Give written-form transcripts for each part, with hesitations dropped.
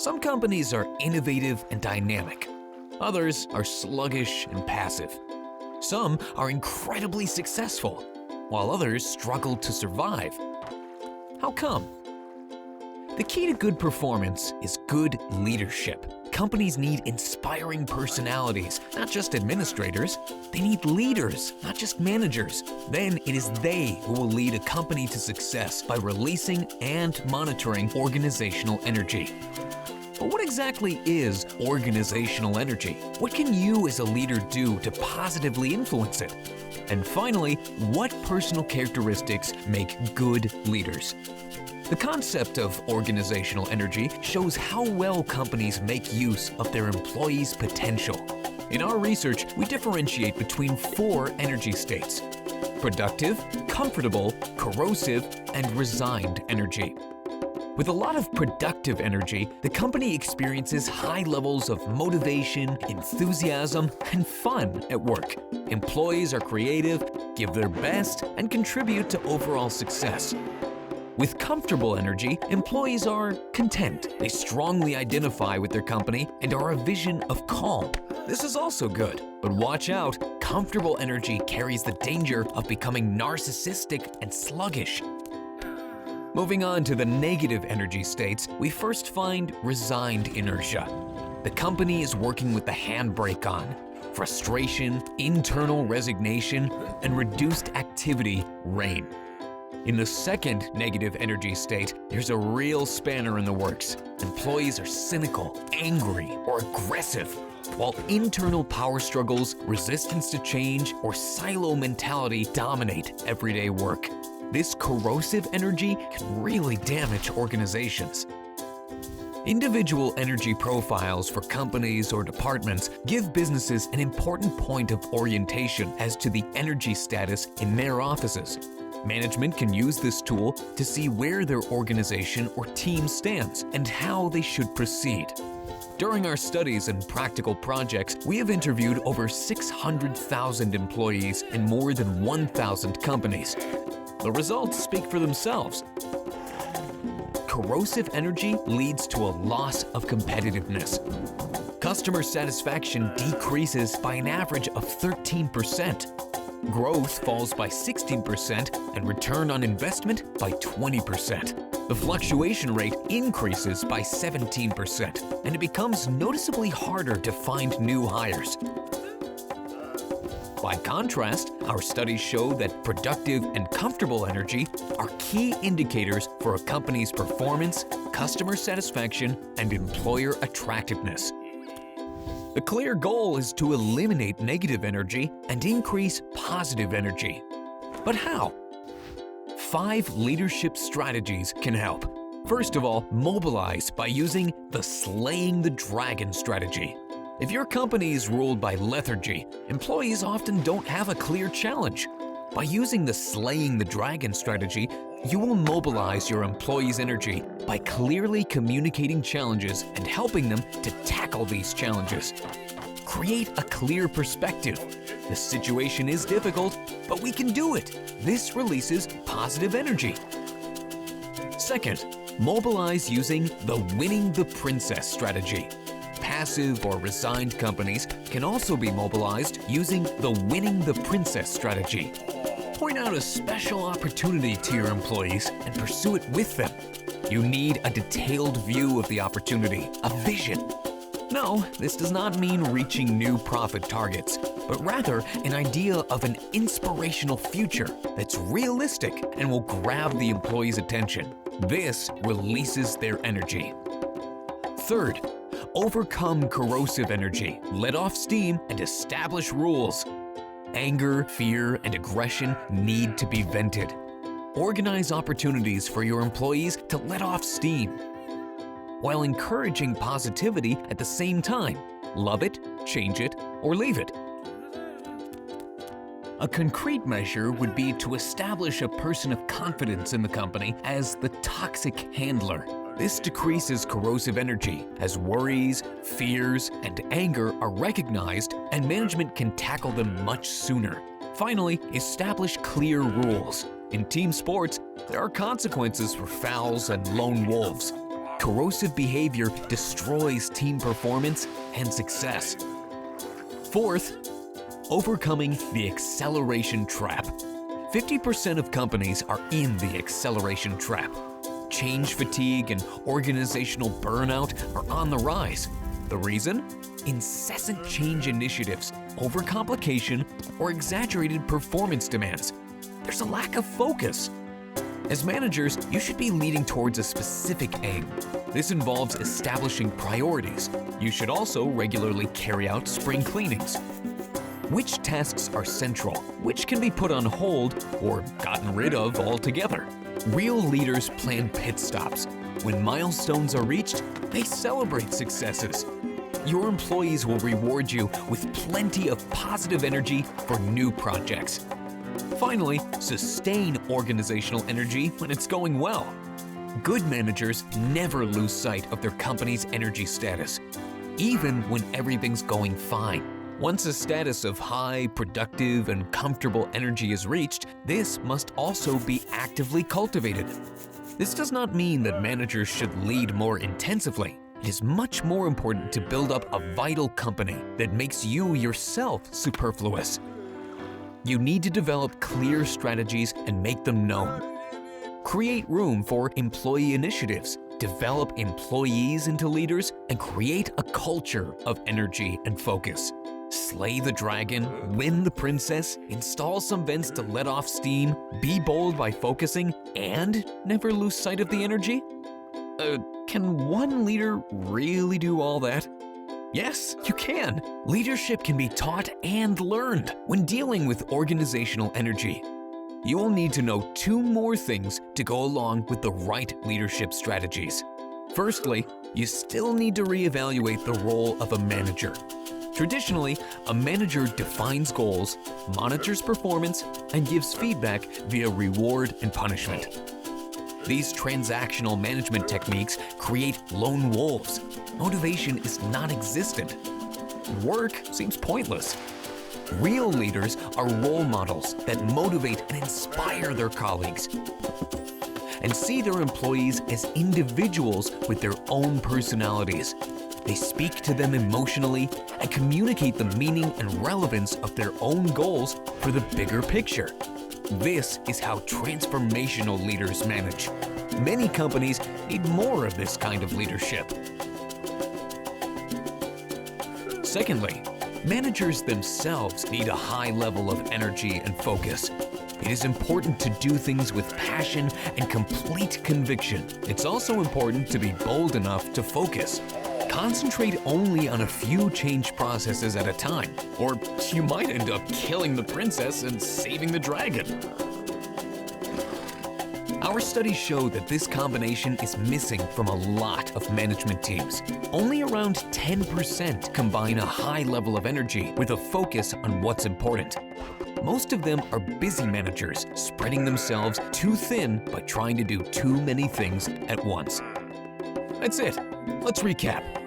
Some companies are innovative and dynamic. Others are sluggish and passive. Some are incredibly successful, while others struggle to survive. How come? The key to good performance is good leadership. Companies need inspiring personalities, not just administrators. They need leaders, not just managers. Then it is they who will lead a company to success by releasing and monitoring organizational energy. But what exactly is organizational energy? What can you as a leader do to positively influence it? And finally, what personal characteristics make good leaders? The concept of organizational energy shows how well companies make use of their employees' potential. In our research, we differentiate between 4 energy states: productive, comfortable, corrosive, and resigned energy. With a lot of productive energy, the company experiences high levels of motivation, enthusiasm, and fun at work. Employees are creative, give their best, and contribute to overall success. With comfortable energy, employees are content. They strongly identify with their company and are a vision of calm. This is also good, but watch out, comfortable energy carries the danger of becoming narcissistic and sluggish. Moving on to the negative energy states, we first find resigned inertia. The company is working with the handbrake on. Frustration, internal resignation, and reduced activity reign. In the second negative energy state, there's a real spanner in the works. Employees are cynical, angry, or aggressive, while internal power struggles, resistance to change, or silo mentality dominate everyday work. This corrosive energy can really damage organizations. Individual energy profiles for companies or departments give businesses an important point of orientation as to the energy status in their offices. Management can use this tool to see where their organization or team stands and how they should proceed. During our studies and practical projects, we have interviewed over 600,000 employees in more than 1,000 companies. The results speak for themselves. Corrosive energy leads to a loss of competitiveness. Customer satisfaction decreases by an average of 13%. Growth falls by 16% and return on investment by 20%. The fluctuation rate increases by 17%, and it becomes noticeably harder to find new hires. By contrast, our studies show that productive and comfortable energy are key indicators for a company's performance, customer satisfaction, and employer attractiveness. The clear goal is to eliminate negative energy and increase positive energy. But how? 5 leadership strategies can help. First of all, mobilize by using the slaying the dragon strategy. If your company is ruled by lethargy, employees often don't have a clear challenge. By using the slaying the dragon strategy, you will mobilize your employees' energy by clearly communicating challenges and helping them to tackle these challenges. Create a clear perspective. The situation is difficult, but we can do it. This releases positive energy. Second, mobilize using the winning the princess strategy. Passive or resigned companies can also be mobilized using the winning the princess strategy. Point out a special opportunity to your employees and pursue it with them. You need a detailed view of the opportunity, a vision. No, this does not mean reaching new profit targets, but rather an idea of an inspirational future that's realistic and will grab the employees' attention. This releases their energy. Third, overcome corrosive energy, let off steam, and establish rules. Anger, fear, and aggression need to be vented. Organize opportunities for your employees to let off steam, while encouraging positivity at the same time. Love it, change it, or leave it. A concrete measure would be to establish a person of confidence in the company as the toxic handler. This decreases corrosive energy as worries, fears, and anger are recognized and management can tackle them much sooner. Finally, establish clear rules. In team sports, there are consequences for fouls and lone wolves. corrosive behavior destroys team performance and success. Fourth, overcoming the acceleration trap. 50% of companies are in the acceleration trap. Change fatigue and organizational burnout are on the rise. The reason? Incessant change initiatives, overcomplication, or exaggerated performance demands. There's a lack of focus. As managers, you should be leading towards a specific aim. This involves establishing priorities. You should also regularly carry out spring cleanings. Which tasks are central? Which can be put on hold or gotten rid of altogether? Real leaders plan pit stops. When milestones are reached, they celebrate successes. Your employees will reward you with plenty of positive energy for new projects. Finally, sustain organizational energy when it's going well. Good managers never lose sight of their company's energy status, even when everything's going fine. Once a status of high, productive, and comfortable energy is reached, this must also be actively cultivated. This does not mean that managers should lead more intensively. It is much more important to build up a vital company that makes you yourself superfluous. You need to develop clear strategies and make them known. Create room for employee initiatives, develop employees into leaders, and create a culture of energy and focus. Slay the dragon, win the princess, install some vents to let off steam, be bold by focusing, and never lose sight of the energy? Can one leader really do all that? Yes, you can. Leadership can be taught and learned. When dealing with organizational energy, you will need to know two more things to go along with the right leadership strategies. Firstly, you still need to reevaluate the role of a manager. Traditionally, a manager defines goals, monitors performance, and gives feedback via reward and punishment. These transactional management techniques create lone wolves. Motivation is non-existent. Work seems pointless. Real leaders are role models that motivate and inspire their colleagues and see their employees as individuals with their own personalities. They speak to them emotionally and communicate the meaning and relevance of their own goals for the bigger picture. This is how transformational leaders manage. Many companies need more of this kind of leadership. Secondly, managers themselves need a high level of energy and focus. It is important to do things with passion and complete conviction. It's also important to be bold enough to focus. Concentrate only on a few change processes at a time, or you might end up killing the princess and saving the dragon. Our studies show that this combination is missing from a lot of management teams. Only around 10% combine a high level of energy with a focus on what's important. Most of them are busy managers, spreading themselves too thin by trying to do too many things at once. That's it. Let's recap.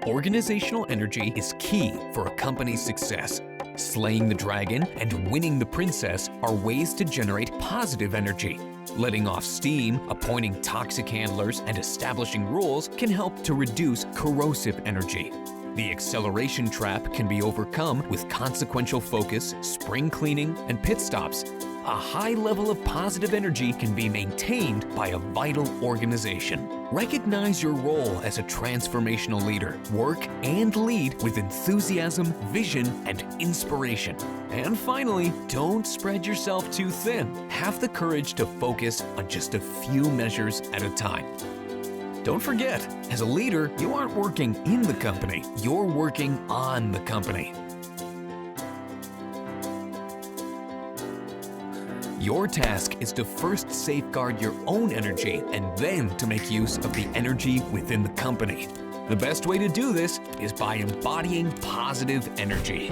Organizational energy is key for a company's success. Slaying the dragon and winning the princess are ways to generate positive energy. Letting off steam, appointing toxic handlers, and establishing rules can help to reduce corrosive energy. The acceleration trap can be overcome with consequential focus, spring cleaning, and pit stops. A high level of positive energy can be maintained by a vital organization. Recognize your role as a transformational leader. Work and lead with enthusiasm, vision, and inspiration. And finally, don't spread yourself too thin. Have the courage to focus on just a few measures at a time. Don't forget, as a leader, you aren't working in the company, you're working on the company. Your task is to first safeguard your own energy and then to make use of the energy within the company. The best way to do this is by embodying positive energy.